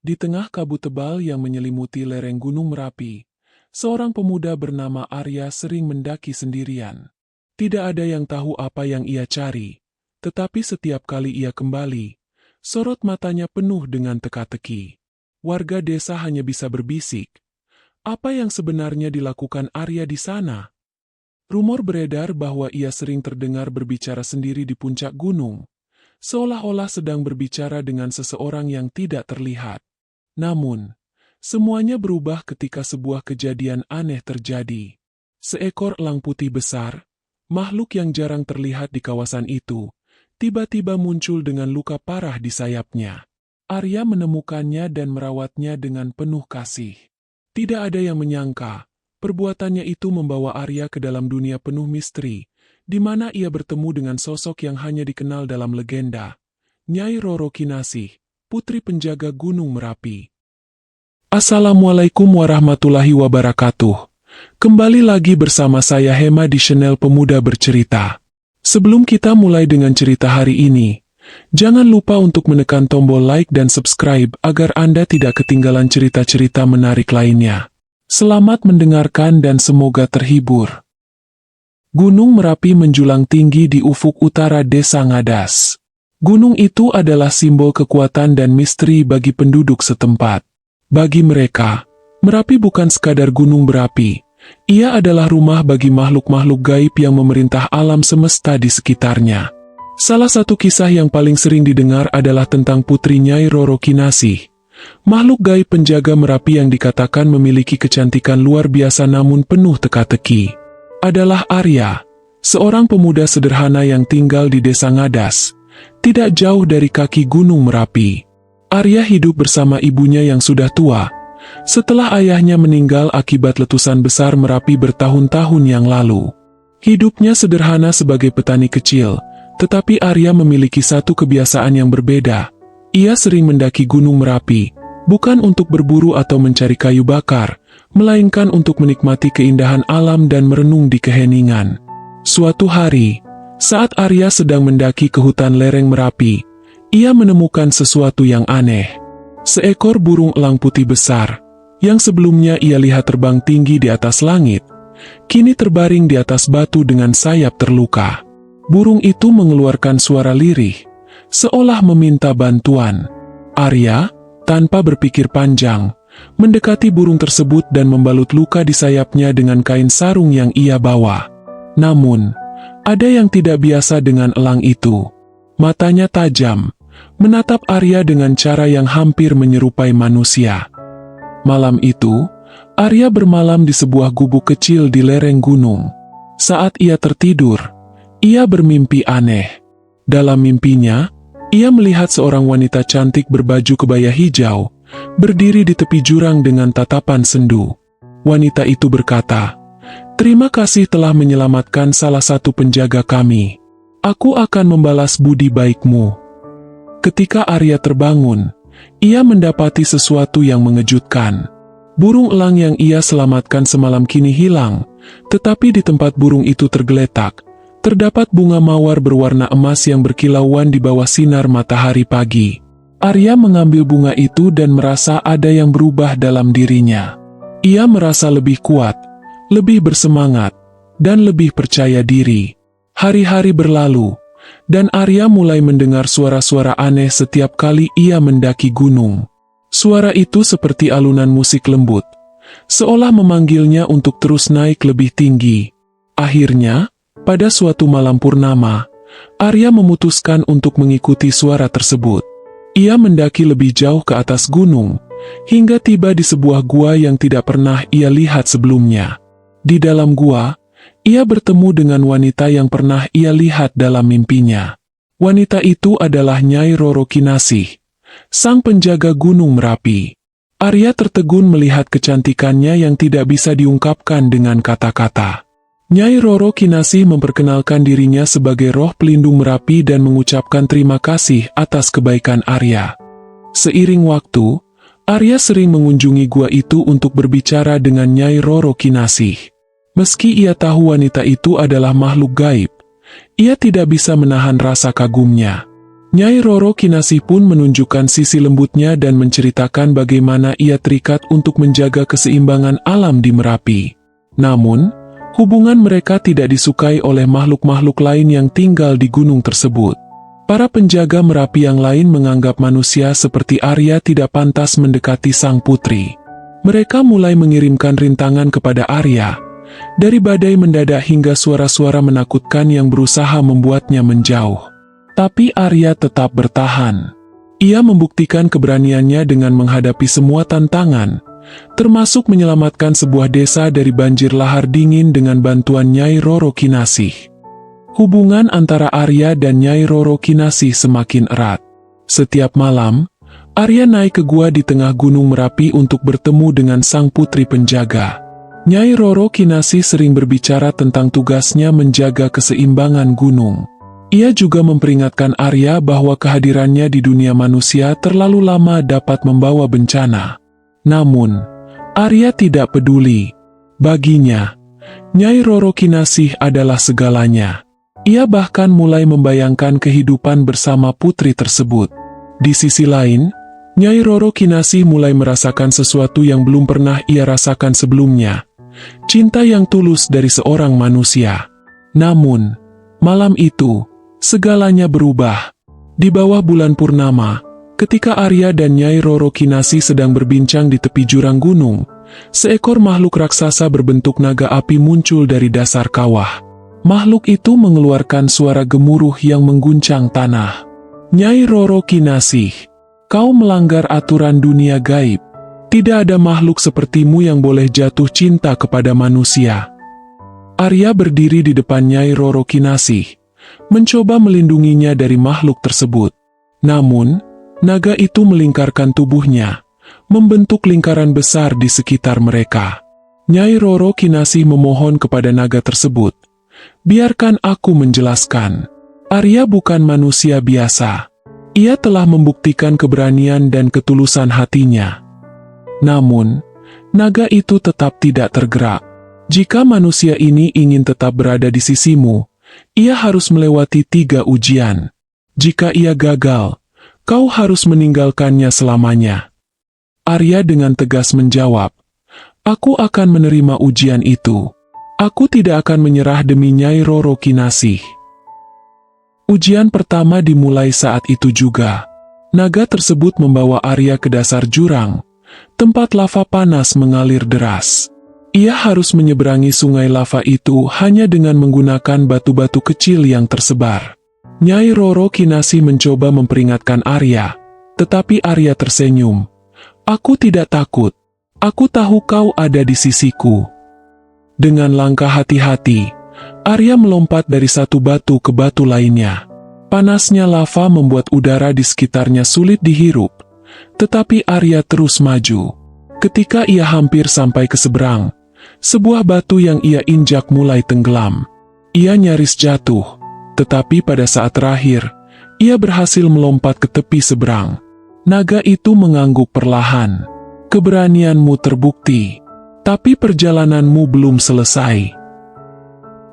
Di tengah kabut tebal yang menyelimuti lereng Gunung Merapi, seorang pemuda bernama Arya sering mendaki sendirian. Tidak ada yang tahu apa yang ia cari, tetapi setiap kali ia kembali, sorot matanya penuh dengan teka-teki. Warga desa hanya bisa berbisik, apa yang sebenarnya dilakukan Arya di sana? Rumor beredar bahwa ia sering terdengar berbicara sendiri di puncak gunung, seolah-olah sedang berbicara dengan seseorang yang tidak terlihat. Namun, semuanya berubah ketika sebuah kejadian aneh terjadi. Seekor elang putih besar, makhluk yang jarang terlihat di kawasan itu, tiba-tiba muncul dengan luka parah di sayapnya. Arya menemukannya dan merawatnya dengan penuh kasih. Tidak ada yang menyangka, perbuatannya itu membawa Arya ke dalam dunia penuh misteri, di mana ia bertemu dengan sosok yang hanya dikenal dalam legenda, Nyai Roro Kinasih, putri penjaga Gunung Merapi. Assalamualaikum warahmatullahi wabarakatuh. Kembali lagi bersama saya Hema di channel Pemuda Bercerita. Sebelum kita mulai dengan cerita hari ini, jangan lupa untuk menekan tombol like dan subscribe agar Anda tidak ketinggalan cerita-cerita menarik lainnya. Selamat mendengarkan dan semoga terhibur. Gunung Merapi menjulang tinggi di ufuk utara Desa Ngadas. Gunung itu adalah simbol kekuatan dan misteri bagi penduduk setempat. Bagi mereka, Merapi bukan sekadar gunung berapi. Ia adalah rumah bagi makhluk-makhluk gaib yang memerintah alam semesta di sekitarnya. Salah satu kisah yang paling sering didengar adalah tentang Putri Nyai Roro Kinasih, makhluk gaib penjaga Merapi yang dikatakan memiliki kecantikan luar biasa namun penuh teka-teki. Adalah Arya, seorang pemuda sederhana yang tinggal di Desa Ngadas, tidak jauh dari kaki Gunung Merapi. Arya hidup bersama ibunya yang sudah tua, setelah ayahnya meninggal akibat letusan besar Merapi bertahun-tahun yang lalu. Hidupnya sederhana sebagai petani kecil, tetapi Arya memiliki satu kebiasaan yang berbeda. Ia sering mendaki Gunung Merapi, bukan untuk berburu atau mencari kayu bakar, melainkan untuk menikmati keindahan alam dan merenung di keheningan. Suatu hari, saat Arya sedang mendaki ke hutan lereng Merapi, ia menemukan sesuatu yang aneh. Seekor burung elang putih besar, yang sebelumnya ia lihat terbang tinggi di atas langit, kini terbaring di atas batu dengan sayap terluka. Burung itu mengeluarkan suara lirih, seolah meminta bantuan. Arya, tanpa berpikir panjang, mendekati burung tersebut dan membalut luka di sayapnya dengan kain sarung yang ia bawa. Namun, ada yang tidak biasa dengan elang itu. Matanya tajam, menatap Arya dengan cara yang hampir menyerupai manusia. Malam itu, Arya bermalam di sebuah gubuk kecil di lereng gunung. Saat ia tertidur, ia bermimpi aneh. Dalam mimpinya, ia melihat seorang wanita cantik berbaju kebaya hijau, berdiri di tepi jurang dengan tatapan sendu. Wanita itu berkata, "Terima kasih telah menyelamatkan salah satu penjaga kami. Aku akan membalas budi baikmu." Ketika Arya terbangun, ia mendapati sesuatu yang mengejutkan. Burung elang yang ia selamatkan semalam kini hilang, tetapi di tempat burung itu tergeletak, terdapat bunga mawar berwarna emas yang berkilauan di bawah sinar matahari pagi. Arya mengambil bunga itu dan merasa ada yang berubah dalam dirinya. Ia merasa lebih kuat, lebih bersemangat, dan lebih percaya diri. Hari-hari berlalu, dan Arya mulai mendengar suara-suara aneh setiap kali ia mendaki gunung. Suara itu seperti alunan musik lembut, seolah memanggilnya untuk terus naik lebih tinggi. Akhirnya, pada suatu malam purnama, Arya memutuskan untuk mengikuti suara tersebut. Ia mendaki lebih jauh ke atas gunung, hingga tiba di sebuah gua yang tidak pernah ia lihat sebelumnya. Di dalam gua, ia bertemu dengan wanita yang pernah ia lihat dalam mimpinya. Wanita itu adalah Nyai Roro Kinasih, sang penjaga Gunung Merapi. Arya tertegun melihat kecantikannya yang tidak bisa diungkapkan dengan kata-kata. Nyai Roro Kinasih memperkenalkan dirinya sebagai roh pelindung Merapi dan mengucapkan terima kasih atas kebaikan Arya. Seiring waktu, Arya sering mengunjungi gua itu untuk berbicara dengan Nyai Roro Kinasih. Meski ia tahu wanita itu adalah makhluk gaib, ia tidak bisa menahan rasa kagumnya. Nyai Roro Kinasih pun menunjukkan sisi lembutnya dan menceritakan bagaimana ia terikat untuk menjaga keseimbangan alam di Merapi. Namun, hubungan mereka tidak disukai oleh makhluk-makhluk lain yang tinggal di gunung tersebut. Para penjaga Merapi yang lain menganggap manusia seperti Arya tidak pantas mendekati sang putri. Mereka mulai mengirimkan rintangan kepada Arya, dari badai mendadak hingga suara-suara menakutkan yang berusaha membuatnya menjauh. Tapi Arya tetap bertahan. Ia membuktikan keberaniannya dengan menghadapi semua tantangan, termasuk menyelamatkan sebuah desa dari banjir lahar dingin dengan bantuan Nyai Roro Kinasih. Hubungan antara Arya dan Nyai Roro Kinasih semakin erat. Setiap malam, Arya naik ke gua di tengah Gunung Merapi untuk bertemu dengan sang putri penjaga. Nyai Roro Kinasih sering berbicara tentang tugasnya menjaga keseimbangan gunung. Ia juga memperingatkan Arya bahwa kehadirannya di dunia manusia terlalu lama dapat membawa bencana. Namun, Arya tidak peduli. Baginya, Nyai Roro Kinasih adalah segalanya. Ia bahkan mulai membayangkan kehidupan bersama putri tersebut. Di sisi lain, Nyai Roro Kinasih mulai merasakan sesuatu yang belum pernah ia rasakan sebelumnya. Cinta yang tulus dari seorang manusia. Namun, malam itu, segalanya berubah. Di bawah bulan purnama, ketika Arya dan Nyai Roro Kinasih sedang berbincang di tepi jurang gunung, seekor makhluk raksasa berbentuk naga api muncul dari dasar kawah. Makhluk itu mengeluarkan suara gemuruh yang mengguncang tanah. Nyai Roro Kinasih, kau melanggar aturan dunia gaib. Tidak ada makhluk sepertimu yang boleh jatuh cinta kepada manusia. Arya berdiri di depan Nyai Roro Kinasih, mencoba melindunginya dari makhluk tersebut. Namun, naga itu melingkarkan tubuhnya, membentuk lingkaran besar di sekitar mereka. Nyai Roro Kinasih memohon kepada naga tersebut, biarkan aku menjelaskan. Arya bukan manusia biasa. Ia telah membuktikan keberanian dan ketulusan hatinya. Namun, naga itu tetap tidak tergerak. Jika manusia ini ingin tetap berada di sisimu, ia harus melewati 3 ujian. Jika ia gagal, kau harus meninggalkannya selamanya. Arya dengan tegas menjawab, aku akan menerima ujian itu. Aku tidak akan menyerah demi Nyai Roro Kinasih. Ujian pertama dimulai saat itu juga. Naga tersebut membawa Arya ke dasar jurang, tempat lava panas mengalir deras. Ia harus menyeberangi sungai lava itu hanya dengan menggunakan batu-batu kecil yang tersebar. Nyai Roro Kinasih mencoba memperingatkan Arya, tetapi Arya tersenyum. Aku tidak takut. Aku tahu kau ada di sisiku. Dengan langkah hati-hati, Arya melompat dari satu batu ke batu lainnya. Panasnya lava membuat udara di sekitarnya sulit dihirup, tetapi Arya terus maju. Ketika ia hampir sampai ke seberang, sebuah batu yang ia injak mulai tenggelam. Ia nyaris jatuh, tetapi pada saat terakhir, ia berhasil melompat ke tepi seberang. Naga itu mengangguk perlahan. Keberanianmu terbukti. Tapi perjalananmu belum selesai.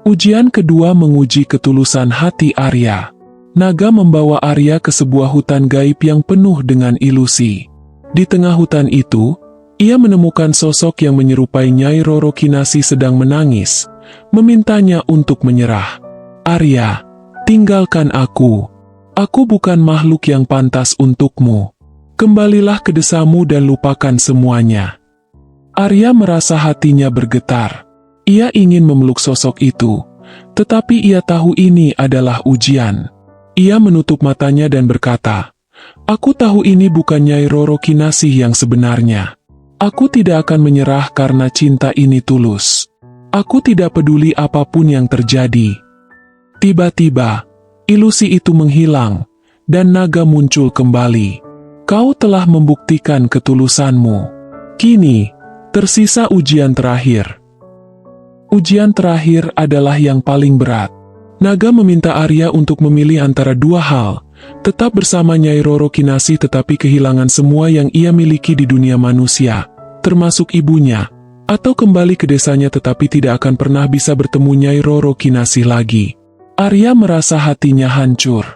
Ujian kedua menguji ketulusan hati Arya. Naga membawa Arya ke sebuah hutan gaib yang penuh dengan ilusi. Di tengah hutan itu, ia menemukan sosok yang menyerupai Nyai Roro Kinasih sedang menangis, memintanya untuk menyerah. Arya, tinggalkan aku. Aku bukan makhluk yang pantas untukmu. Kembalilah ke desamu dan lupakan semuanya. Arya merasa hatinya bergetar. Ia ingin memeluk sosok itu, tetapi ia tahu ini adalah ujian. Ia menutup matanya dan berkata, aku tahu ini bukan Nyai Roro Kinasih yang sebenarnya. Aku tidak akan menyerah karena cinta ini tulus. Aku tidak peduli apapun yang terjadi. Tiba-tiba, ilusi itu menghilang, dan naga muncul kembali. Kau telah membuktikan ketulusanmu. Kini, tersisa ujian terakhir. Ujian terakhir adalah yang paling berat. Naga meminta Arya untuk memilih antara 2 hal, tetap bersama Nyai Roro Kinasih tetapi kehilangan semua yang ia miliki di dunia manusia, termasuk ibunya, atau kembali ke desanya tetapi tidak akan pernah bisa bertemu Nyai Roro Kinasih lagi. Arya merasa hatinya hancur.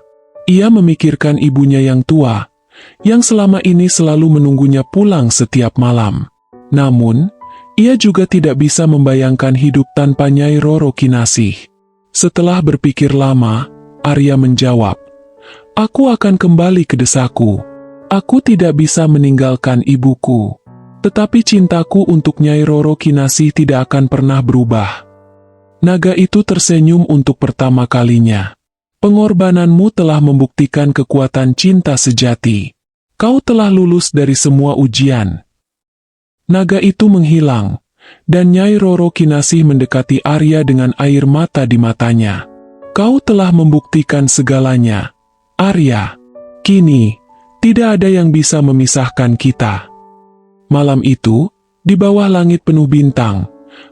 Ia memikirkan ibunya yang tua, yang selama ini selalu menunggunya pulang setiap malam. Namun, ia juga tidak bisa membayangkan hidup tanpa Nyai Roro Kinasih. Setelah berpikir lama, Arya menjawab, "Aku akan kembali ke desaku. Aku tidak bisa meninggalkan ibuku. Tetapi cintaku untuk Nyai Roro Kinasih tidak akan pernah berubah." Naga itu tersenyum untuk pertama kalinya. "Pengorbananmu telah membuktikan kekuatan cinta sejati. Kau telah lulus dari semua ujian." Naga itu menghilang, dan Nyai Roro Kinasih mendekati Arya dengan air mata di matanya. "Kau telah membuktikan segalanya, Arya. Kini, tidak ada yang bisa memisahkan kita." Malam itu, di bawah langit penuh bintang,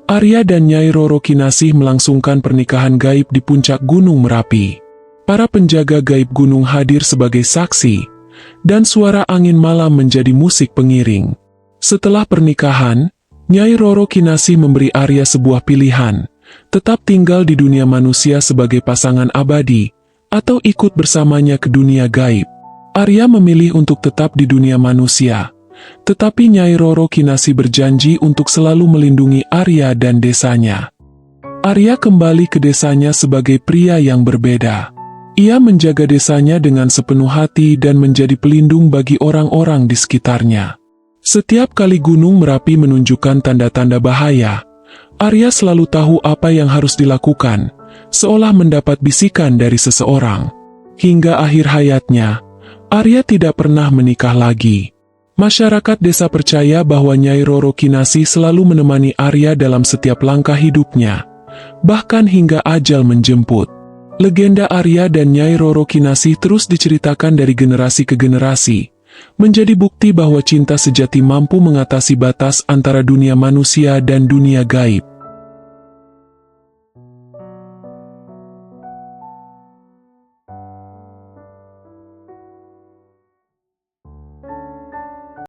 Arya dan Nyai Roro Kinasih melangsungkan pernikahan gaib di puncak Gunung Merapi. Para penjaga gaib gunung hadir sebagai saksi, dan suara angin malam menjadi musik pengiring. Setelah pernikahan, Nyai Roro Kinasih memberi Arya sebuah pilihan, tetap tinggal di dunia manusia sebagai pasangan abadi, atau ikut bersamanya ke dunia gaib. Arya memilih untuk tetap di dunia manusia, tetapi Nyai Roro Kinasih berjanji untuk selalu melindungi Arya dan desanya. Arya kembali ke desanya sebagai pria yang berbeda. Ia menjaga desanya dengan sepenuh hati dan menjadi pelindung bagi orang-orang di sekitarnya. Setiap kali Gunung Merapi menunjukkan tanda-tanda bahaya, Arya selalu tahu apa yang harus dilakukan, seolah mendapat bisikan dari seseorang. Hingga akhir hayatnya, Arya tidak pernah menikah lagi. Masyarakat desa percaya bahwa Nyai Roro Kinasih selalu menemani Arya dalam setiap langkah hidupnya, bahkan hingga ajal menjemput. Legenda Arya dan Nyai Roro Kinasih terus diceritakan dari generasi ke generasi, menjadi bukti bahwa cinta sejati mampu mengatasi batas antara dunia manusia dan dunia gaib.